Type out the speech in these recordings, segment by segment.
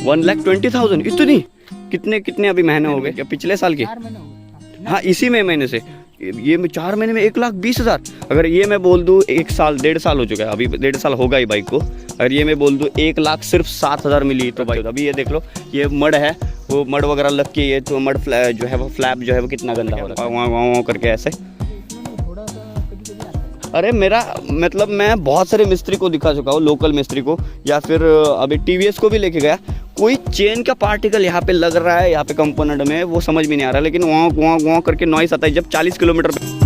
1,20,000 इतनी? कितने कितने अभी महीने हो गए क्या? पिछले साल के? 4 महीने हो गए। हाँ, इसी महीने से ये 4 महीने में 1,20,000। अगर ये मैं बोल दूँ 1 साल हो चुका है, अभी 1.5 साल होगा ही बाइक को। अगर ये मैं बोल दूँ 1 लाख सिर्फ 7,000 मिली तो भाई अभी ये देख लो, ये मड है, वो मड वगैरह लग के ये तो मड जो है वो फ्लैप जो है वो कितना गंदा हो रहा है वहाँ करके ऐसे। थोड़ा सा कभी कभी आता है। अरे मेरा मतलब मैं बहुत सारे मिस्त्री को दिखा चुका हूँ, लोकल मिस्त्री को, या फिर अभी टीवीएस को भी लेके गया, कोई चेन का पार्टिकल यहाँ पे लग रहा है, यहाँ पे कंपोनेंट में, वो समझ में नहीं आ रहा, लेकिन वहाँ वहाँ वहाँ करके नॉइस आता है जब 40 किलोमीटर पे।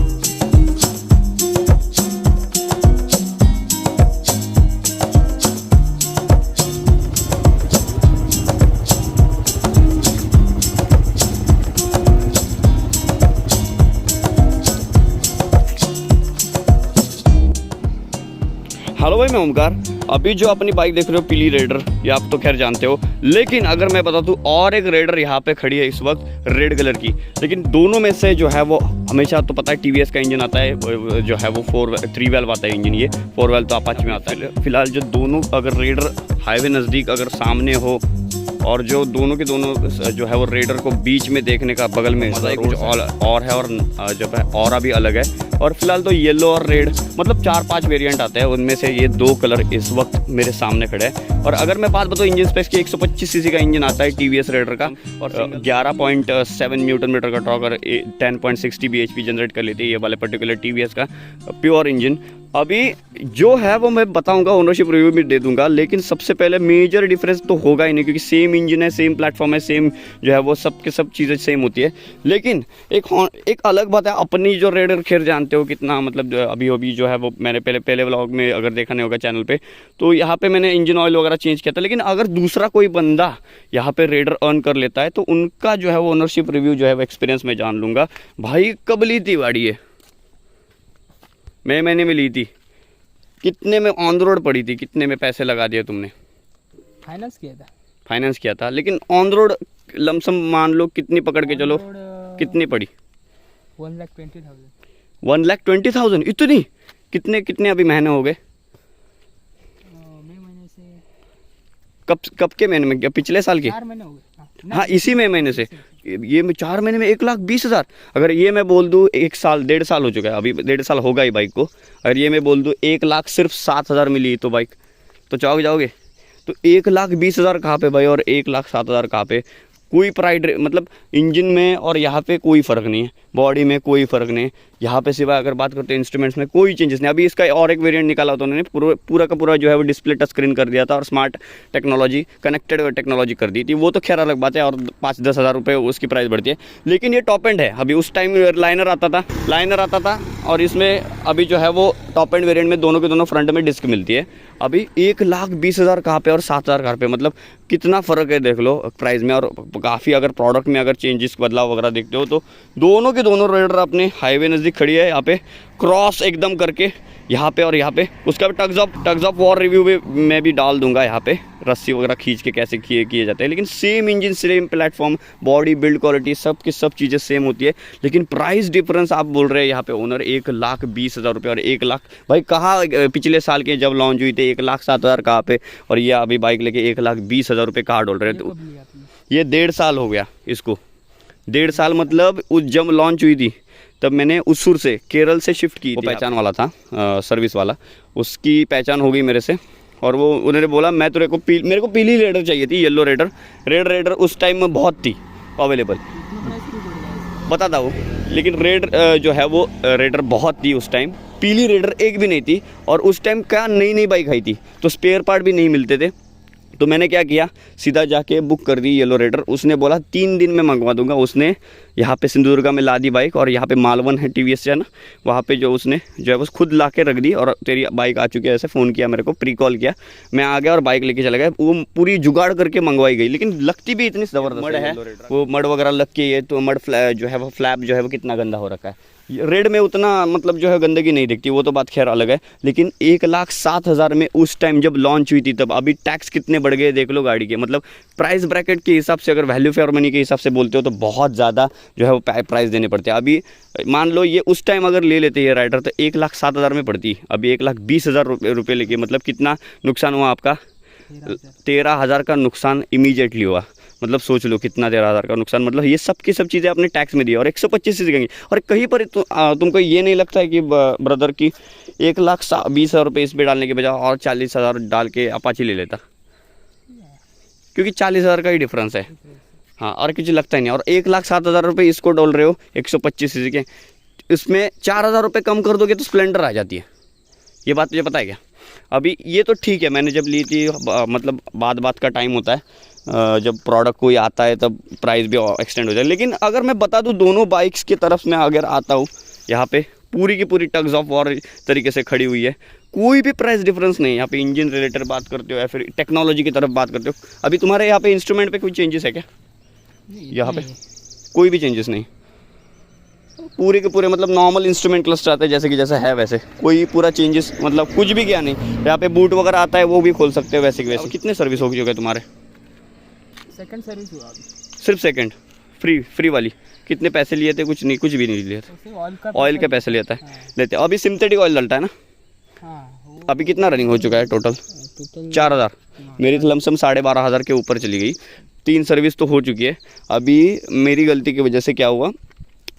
हेलो भाई, मैं ओमकार। अभी जो अपनी बाइक देख रहे हो पीली रेडर, ये आप तो खैर जानते हो, लेकिन अगर मैं बता दूं और एक रेडर यहाँ पे खड़ी है इस वक्त रेड कलर की, लेकिन दोनों में से जो है वो हमेशा तो पता है टीवीएस का इंजन आता है, जो है वो 3 वाल्व आता है इंजन, ये 4 वाल्व तो अपाचे में आता है। फिलहाल जो दोनों अगर रेडर हाईवे नज़दीक अगर सामने हो और जो दोनों के दोनों जो है वो रेडर को बीच में देखने का बगल में मज़ा कुछ और है, और जब है और भी अलग है। और फिलहाल तो येलो और रेड मतलब 4-5 वेरिएंट आते हैं, उनमें से ये 2 कलर इस वक्त मेरे सामने खड़े हैं। और अगर मैं बात बताऊँ इंजन स्पेक्स की, 125 सीसी का इंजन आता है टीवीएस रेडर का, और 11.7 न्यूटन मीटर का टॉर्क और 10.60 bhp जनरेट कर लेती है ये वाले पर्टिकुलर टीवीएस का प्योर इंजन। अभी जो है वो मैं बताऊंगा, ओनरशिप रिव्यू भी दे दूंगा, लेकिन सबसे पहले मेजर डिफरेंस तो होगा ही नहीं, क्योंकि सेम इंजन है, सेम प्लेटफॉर्म है, सेम जो है वो सब के सब चीज़ें सेम होती है। लेकिन एक अलग बात है, अपनी जो रेडर खैर जानते हो कितना, मतलब अभी जो है वो मैंने पहले व्लॉग में अगर देखा नहीं होगा चैनल पे, तो यहाँ पे मैंने इंजन ऑयल वगैरह चेंज किया था। लेकिन अगर दूसरा कोई बंदा यहाँ पे रेडर अर्न कर लेता है तो उनका जो है वो ओनरशिप रिव्यू जो है वो एक्सपीरियंस में जान लूँगा। भाई कब ली थी गाड़ी ये? महीने में ली थी। कितने में ऑन द रोड पड़ी थी? कितने में पैसे लगा दिए तुमने? फाइनेंस किया था। फाइनेंस किया था, लेकिन ऑन द रोड लमसम मान लो कितनी पकड़ के चलो, कितनी पड़ी? 1,20,000। 1,20,000 इतनी? कितने कितने अभी महीने हो गए? महीने से। कब के महीने में? पिछले साल के? 4 महीने हो गए। हाँ, इसी महीने से ये 4 महीने में 1,20,000। अगर ये मैं बोल दूँ 1 साल हो चुका है, अभी 1.5 साल होगा ही बाइक को। अगर ये मैं बोल दूँ 1 लाख सिर्फ 7,000 मिली तो बाइक तो जाओगे तो 1,20,000 कहाँ पे भाई, और 1,07,000 कहाँ पे? कोई प्राइड मतलब इंजन में और यहाँ पे कोई फ़र्क नहीं है, बॉडी में कोई फ़र्क नहीं है यहाँ पे, सिवाय अगर बात करते हैं इंस्ट्रूमेंट्स में कोई चेंजेस नहीं। अभी इसका और एक वेरिएंट निकाला था उन्होंने, पूरा का पूरा जो है वो डिस्प्ले टच स्क्रीन कर दिया था और स्मार्ट टेक्नोलॉजी, कनेक्टेड टेक्नोलॉजी कर दी थी। वो तो खैर अलग बात है, और 5-10 हज़ार रुपये उसकी प्राइस बढ़ती है, लेकिन ये टॉप एंड है। अभी उस टाइम लाइनर आता था और इसमें अभी जो है वो टॉप एंड वेरिएंट में दोनों के दोनों फ्रंट में डिस्क मिलती है। अभी 1,20,000 कहाँ पे और 7,000 कहाँ पे, मतलब कितना फ़र्क है देख लो प्राइस में। और काफ़ी अगर प्रोडक्ट में अगर चेंजेस बदलाव वगैरह देखते हो तो दोनों के दोनों रेडर अपने हाईवे नज़दीक खड़ी है, यहाँ पे क्रॉस एकदम करके यहाँ पे और यहाँ पे। उसका भी टग्स ऑफ वॉर रिव्यू भी मैं भी डाल दूंगा यहाँ पे, रस्सी वगैरह खींच के कैसे किए जाते हैं। लेकिन same engine, same platform, body build quality सब की सब चीज़ें सेम होती है, लेकिन प्राइस डिफरेंस आप बोल रहे हैं यहाँ पे ओनर 1,20,000 रुपये और 1 लाख। भाई कहाँ पिछले साल के जब लॉन्च हुई थी 1,07,000 कहाँ पे, और ये अभी बाइक लेके 1,20,000 रुपये कहाँ डोल रहे थे? ये 1.5 साल हो गया इसको। 1.5 साल मतलब उस जब लॉन्च हुई थी तब मैंने उसूर से, केरल से शिफ्ट की थी। वो पहचान वाला था, सर्विस वाला, उसकी पहचान हो गई मेरे से, और वो उन्होंने बोला मेरे को पीली रेडर चाहिए थी, येलो रेडर। रेड रेडर उस टाइम में बहुत थी अवेलेबल, बताता हूँ, लेकिन रेड जो है वो रेडर बहुत थी उस टाइम, पीली रेडर एक भी नहीं थी। और उस टाइम क्या नई बाइक आई थी तो स्पेयर पार्ट भी नहीं मिलते थे, तो मैंने क्या किया, सीधा जाके बुक कर दी येलो रेडर। उसने बोला 3 दिन में मंगवा दूंगा। उसने यहाँ पे सिंधुदुर्गा में ला दी बाइक, और यहाँ पे मालवन है टीवीएस है ना, वहाँ पे जो उसने जो है वो खुद ला के रख दी, और तेरी बाइक आ चुकी है ऐसे फ़ोन किया मेरे को, प्री कॉल किया, मैं आ गया और बाइक लेके चला गया। वो पूरी जुगाड़ करके मंगवाई गई, लेकिन लगती भी इतनी ज़बरदस्त मड है, वो मड वगैरह लग के, ये तो मड जो है वो फ्लैप जो है वो कितना गंदा हो रखा है। रेड में उतना मतलब जो है गंदगी नहीं दिखती, वो तो बात खैर अलग है, लेकिन 1,07,000 में उस टाइम जब लॉन्च हुई थी तब। अभी टैक्स कितने बढ़ गए देख लो गाड़ी के, मतलब प्राइस ब्रैकेट के हिसाब से, अगर वैल्यू फॉर मनी के हिसाब से बोलते हो तो बहुत ज़्यादा जो है वो प्राइस देने पड़ते हैं। अभी मान लो ये उस टाइम अगर ले लेते ये राइडर तो 1,07,000 में पड़ती, अभी 1,20,000 रुपये लेके, मतलब कितना नुकसान हुआ आपका? 13,000 का नुकसान इमीडिएटली हुआ। मतलब सोच लो कितना 13,000 का नुकसान, मतलब ये सब की सब चीज़ें अपने टैक्स में दी और 125 से गई। और कहीं पर तुमको ये नहीं लगता है कि ब्रदर की 1,20,000 रुपये इस पे डालने के बजाय और 40,000 डाल के अपाची ले लेता, क्योंकि 40,000 का ही डिफरेंस है। हाँ, और कुछ लगता ही नहीं। और 1,07,000 रुपये इसको डाल रहे हो 125 सीसी के, इसमें 4,000 रुपये कम कर दोगे तो स्प्लेंडर आ जाती है। ये बात मुझे पता है क्या? अभी ये तो ठीक है, मैंने जब ली थी मतलब बात का टाइम होता है, जब प्रोडक्ट कोई आता है तब प्राइस भी एक्सटेंड हो जाए। लेकिन अगर मैं बता दूं दोनों बाइक्स की तरफ मैं अगर आता हूँ, यहाँ पे पूरी की पूरी टग्स ऑफ वॉर तरीके से खड़ी हुई है, कोई भी प्राइस डिफरेंस नहीं। यहाँ पे इंजन रिलेटेड बात करते हो या फिर टेक्नोलॉजी की तरफ बात करते हो, अभी तुम्हारे यहाँ पे इंस्ट्रूमेंट पे कोई चेंजेस है क्या? यहाँ पे कोई भी चेंजेस नहीं, पूरे के पूरे मतलब नॉर्मल इंस्ट्रूमेंट क्लस्टर आता है जैसे कि जैसा है वैसे, कोई पूरा चेंजेस मतलब कुछ भी किया नहीं। यहाँ पे बूट वगैरह आता है वो भी खोल सकते हो वैसे कि वैसे। कितने सर्विस हो चुके हैं तुम्हारे? सेकंड सर्विस हुआ अभी। सिर्फ सेकंड फ्री वाली? कितने पैसे लिए थे? कुछ नहीं, कुछ भी नहीं लिए थे। ऑयल के पैसे लेता है लेते। अभी सिंथेटिक ऑयल डलता है ना? हाँ। अभी कितना रनिंग हो चुका है टोटल? 4,000। मेरी तो लमसम 12,500 के ऊपर चली गई। 3 सर्विस तो हो चुकी है। अभी मेरी गलती की वजह से क्या हुआ,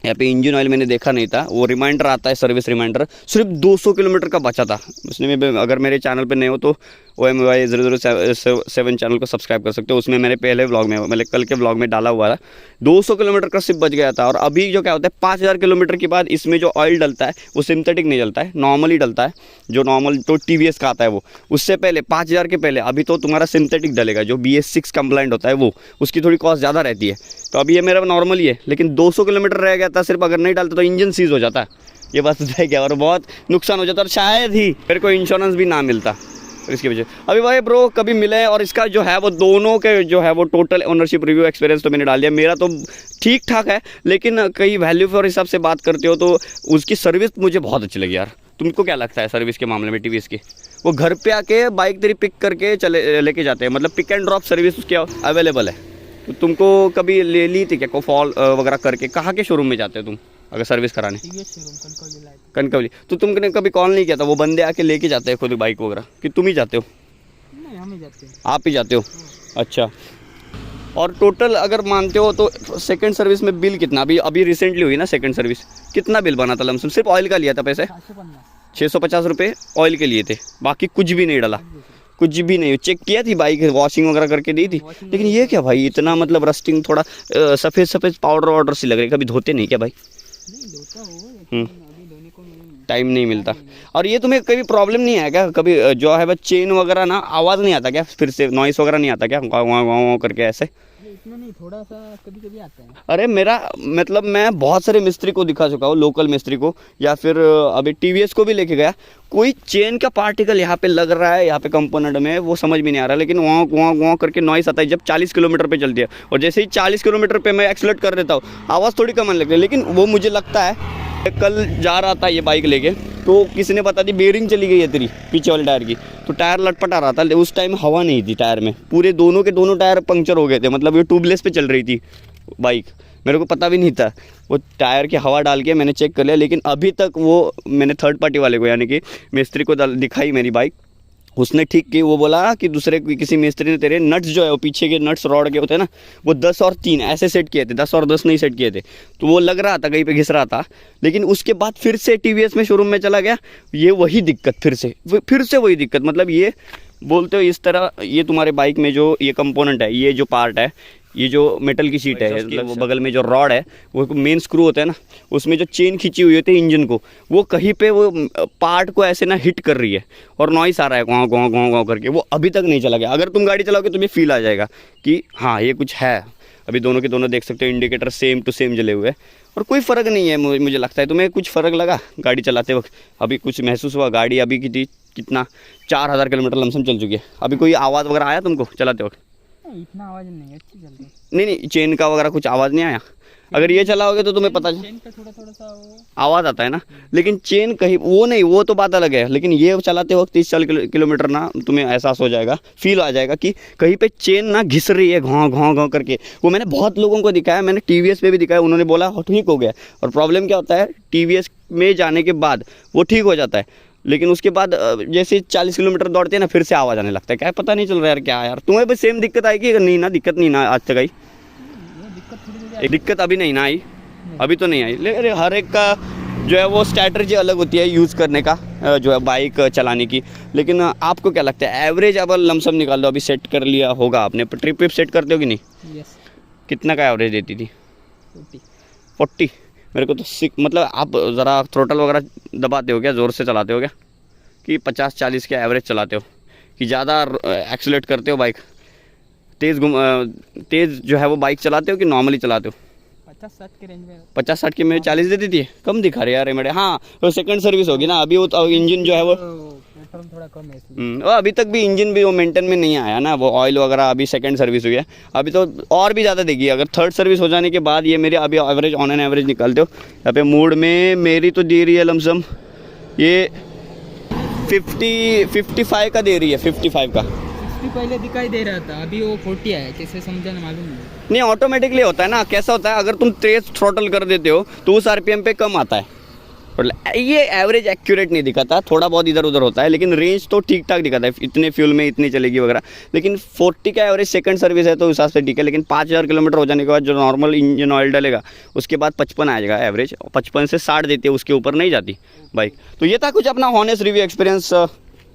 यहाँ पे इंजन ऑयल मैंने देखा नहीं था, वो रिमाइंडर आता है सर्विस रिमाइंडर, सिर्फ 200 किलोमीटर का बचा था। उसने में अगर मेरे चैनल पे नए हो तो OMY007 चैनल को सब्सक्राइब कर सकते हो। उसमें मैंने पहले व्लॉग में मतलब कल के व्लॉग में डाला हुआ था, 200 किलोमीटर का सिर्फ बच गया था। और अभी जो क्या होता है 5,000 किलोमीटर के बाद इसमें जो ऑयल डलता है वो सिंथेटिक नहीं डलता है, नॉर्मली डलता है, जो नॉर्मल तो TVS का आता है वो। उससे पहले 5,000 के पहले अभी तो तुम्हारा सिंथेटिक डलेगा जो BS6 कंप्लाइंट होता है वो, उसकी थोड़ी कॉस्ट ज़्यादा रहती है। तो अभी ये मेरा नॉर्मल ही है, लेकिन 200 किलोमीटर रह गया था सिर्फ, अगर नहीं डालता तो इंजन सीज हो जाता है। ये बात है क्या, और बहुत नुकसान हो जाता, और शायद ही मेरे को इंश्योरेंस भी ना मिलता इसकी वजह। अभी भाई ब्रो कभी मिले, और इसका जो है वो दोनों के जो है वो टोटल ओनरशिप रिव्यू एक्सपीरियंस तो मैंने डाल दिया। मेरा तो ठीक ठाक है, लेकिन कई वैल्यू फॉर हिसाब से बात करते हो तो उसकी सर्विस मुझे बहुत अच्छी लगी यार। तुमको क्या लगता है सर्विस के मामले में TVS की? वो घर पे आके बाइक तेरी पिक करके लेके जाते हैं, मतलब पिक एंड ड्रॉप सर्विस उसकी अवेलेबल है। तो तुमको कभी ले ली थी क्या को फॉल वगैरह करके? कहाँ के शोरूम में जाते हो तुम अगर सर्विस कराने? कनकवली। तो तुमने कभी कॉल नहीं किया था? वो बंदे आके लेके जाते हैं खुद बाइक वगैरह, कि तुम ही जाते हो? नहीं, हम ही जाते हैं। आप ही जाते हो? अच्छा। और टोटल अगर मानते हो तो सेकंड सर्विस में बिल कितना? अभी रिसेंटली हुई ना सेकंड सर्विस, कितना बिल बना था लमसम? सिर्फ ऑयल का लिया था पैसे? 650 रुपये ऑयल के लिए थे, बाकी कुछ भी नहीं डाला, कुछ भी नहीं। चेक किया थी बाइक, वॉशिंग वगैरह करके दी थी। लेकिन ये क्या भाई इतना मतलब रस्टिंग, थोड़ा सफ़ेद पाउडर वाउडर सी लग रही है। कभी धोते नहीं क्या भाई? टाइम नहीं मिलता। और ये तुम्हें कभी प्रॉब्लम नहीं है क्या कभी जो है बस चेन वगैरह ना आवाज़ नहीं आता क्या? फिर से नॉइस वगैरह नहीं आता क्या गाँव करके ऐसे? इतना नहीं, थोड़ा सा कभी आता है। अरे मेरा मतलब मैं बहुत सारे मिस्त्री को दिखा चुका हूँ, लोकल मिस्त्री को, या फिर अभी TVS को भी लेके गया, कोई चेन का पार्टिकल यहाँ पे लग रहा है, यहाँ पे कंपोनेंट में, वो समझ में नहीं आ रहा। लेकिन वहाँ करके नॉइस आता है जब 40 किलोमीटर पे चलती है, और जैसे ही 40 किलोमीटर पे मैं एक्सलेट कर देता हूँ आवाज़ थोड़ी कम आने लगती है। लेकिन वो मुझे लगता है, कल जा रहा था ये बाइक लेके तो किसी ने बता दी बेरिंग चली गई है तेरी पीछे वाले टायर की, तो टायर लटपटा रहा था। उस टाइम हवा नहीं थी टायर में, पूरे दोनों के दोनों टायर पंक्चर हो गए थे, मतलब ये ट्यूबलेस पे चल रही थी बाइक। मेरे को पता भी नहीं था, वो टायर की हवा डाल के मैंने चेक कर लिया। लेकिन अभी तक वो मैंने थर्ड पार्टी वाले को यानी कि मिस्त्री को दिखाई मेरी बाइक, उसने ठीक की। वो बोला कि दूसरे किसी मिस्त्री ने तेरे नट्स जो है वो पीछे के नट्स रॉड के होते हैं ना, वो 10 और 3 ऐसे सेट किए थे, 10 और 10 नहीं सेट किए थे। तो वो लग रहा था कहीं पे घिस रहा था। लेकिन उसके बाद फिर से TVS में शोरूम में चला गया, ये वही दिक्कत फिर से वही दिक्कत। मतलब ये बोलते हो इस तरह, ये तुम्हारे बाइक में जो ये कंपोनेंट है, ये जो पार्ट है, ये जो मेटल की शीट है, मतलब वो बगल में जो रॉड है, वो मेन स्क्रू होता है ना, उसमें जो चेन खींची हुई होती है इंजन को, वो कहीं पे वो पार्ट को ऐसे ना हिट कर रही है और नॉइस आ रहा है गाँव गाँव गाँव गाँव करके। वो अभी तक नहीं चला गया। अगर तुम गाड़ी चलाओगे तुम्हें फील आ जाएगा कि हाँ ये कुछ है। अभी दोनों के दोनों देख सकते हो इंडिकेटर सेम टू सेम जले हुए हैं, और कोई फ़र्क नहीं है। मुझे लगता है तुम्हें कुछ फ़र्क लगा गाड़ी चलाते वक्त? अभी कुछ महसूस हुआ? गाड़ी अभी कितना 4,000 किलोमीटर लमसम चल चुकी है। अभी कोई आवाज़ वगैरह आया तुमको चलाते वक्त? इतना आवाज़ नहीं, अच्छी चल रही। नहीं, चेन का वगैरह कुछ आवाज़ नहीं आया? अगर ये चलाओगे तो तुम्हें पता चेन का थोड़ा सा वो आवाज़ आता है ना, लेकिन चेन कहीं वो नहीं, वो तो बात अलग है। लेकिन ये चलाते वक्त 30-40 किलोमीटर ना तुम्हें एहसास हो जाएगा, फील आ जाएगा कि कहीं पे चेन ना घिस रही है घाव घाव घाव करके। वो मैंने बहुत लोगों को दिखाया, मैंने TVS पे भी दिखाया, उन्होंने बोला ठीक हो गया। और प्रॉब्लम क्या होता है, TVS में जाने के बाद वो ठीक हो जाता है। लेकिन उसके बाद जैसे 40 किलोमीटर दौड़ते हैं ना फिर से आवाज़ आने लगता है, क्या है, पता नहीं चल रहा यार क्या है यार। तुम्हें भी सेम दिक्कत आएगी? अगर नहीं ना, दिक्कत नहीं ना आज तक आई? ये दिक्कत थोड़ी दिक्कत अभी नहीं ना आई? अभी तो नहीं आई। लेकिन हर एक का जो है वो स्ट्रैटेजी अलग होती है यूज़ करने का, जो है बाइक चलाने की। लेकिन आपको क्या लगता है एवरेज अब लमसम निकाल दो, अभी सेट कर लिया होगा आपने, ट्रिप सेट करते हो कि नहीं? यस। कितना का एवरेज देती थी? 40। 40? मेरे को तो मतलब आप ज़रा थ्रोटल वगैरह दबाते हो क्या, ज़ोर से चलाते हो क्या, कि 50-40 के एवरेज चलाते हो, कि ज़्यादा एक्सीलेट करते हो बाइक, तेज़ जो है वो बाइक चलाते हो कि नॉर्मली चलाते हो? 50-60 के रेंज में। 50-60 की में 40 दे देती है, कम दिखा रहे यार ये मेरे। हाँ तो सेकंड सर्विस होगी ना अभी, वो तो इंजन जो है वो पेट्रोल थोड़ा कम है इसलिए। और अभी तक भी इंजन भी वो मेंटेन में नहीं आया ना, वो ऑयल वगैरह अभी सेकंड सर्विस हुई है, अभी तो और भी ज़्यादा देगी। अगर थर्ड सर्विस हो जाने के बाद ये मेरे अभी एवरेज ऑन एन एवरेज निकालते हो यहाँ पे मूड में मेरी तो दे रही है लमसम ये 55 का दे रही है, 55 का। 60 पहले दिखाई दे रहा था, अभी वो 40 है, कैसे समझा ना मालूम नहीं। नहीं ऑटोमेटिकली होता है ना, कैसा होता है अगर तुम तेज थ्रोटल कर देते हो तो उस आरपीएम पे कम आता है। ये एवरेज एक्यूरेट नहीं दिखाता, थोड़ा बहुत इधर उधर होता है, लेकिन रेंज तो ठीक ठाक दिखाता है, इतने फ्यूल में इतनी चलेगी वगैरह। लेकिन 40 का एवरेज सेकंड सर्विस है तो उस हिसाब से ठीक है, लेकिन 5000 किलोमीटर हो जाने के बाद जो नॉर्मल इंजन ऑयल डलेगा उसके बाद 55 आ जाएगा एवरेज, 55 से 60 देती है, उसके ऊपर नहीं जाती बाइक। तो ये था कुछ अपना हॉनेस्ट रिव्यू एक्सपीरियंस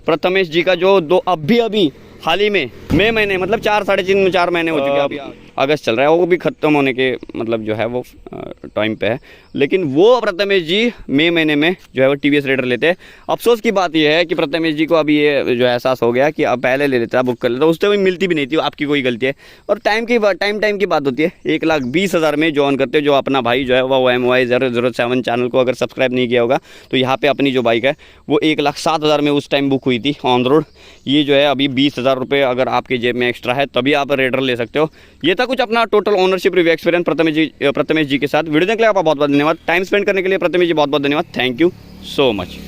प्रथमेश जी का, जो अभी हाल ही में मई महीने, मतलब 4 महीने हो चुके हैं, अभी अगस्त चल रहा है, वो भी ख़त्म होने के मतलब जो है वो टाइम पे है। लेकिन वो प्रथमेश जी मई महीने में जो है वो TVS रेडर लेते हैं। अफसोस की बात यह है कि प्रथमेश जी को अभी ये जो एहसास हो गया कि अब पहले ले लेता, बुक कर लेता, उस टाइम मिलती भी नहीं थी, आपकी कोई गलती है। और टाइम की बात होती है। 1,20,000 में जो ऑन करते हो, जो अपना भाई जो है वो MY007 चैनल को अगर सब्सक्राइब नहीं किया होगा तो यहाँ पर अपनी जो बाइक है वो 1,07,000 में उस टाइम बुक हुई थी ऑन रोड। ये जो है अभी 20,000 रुपये अगर आपके जेब में एक्स्ट्रा है तभी आप रेडर ले सकते हो। ये था कुछ अपना total ownership review experience Prathamesh ji के साथ। वीडियो देखने के लिए आपका बहुत बहुत धन्यवाद, टाइम स्पेंड करने के लिए प्रथमेश जी बहुत बहुत धन्यवाद, थैंक यू सो मच।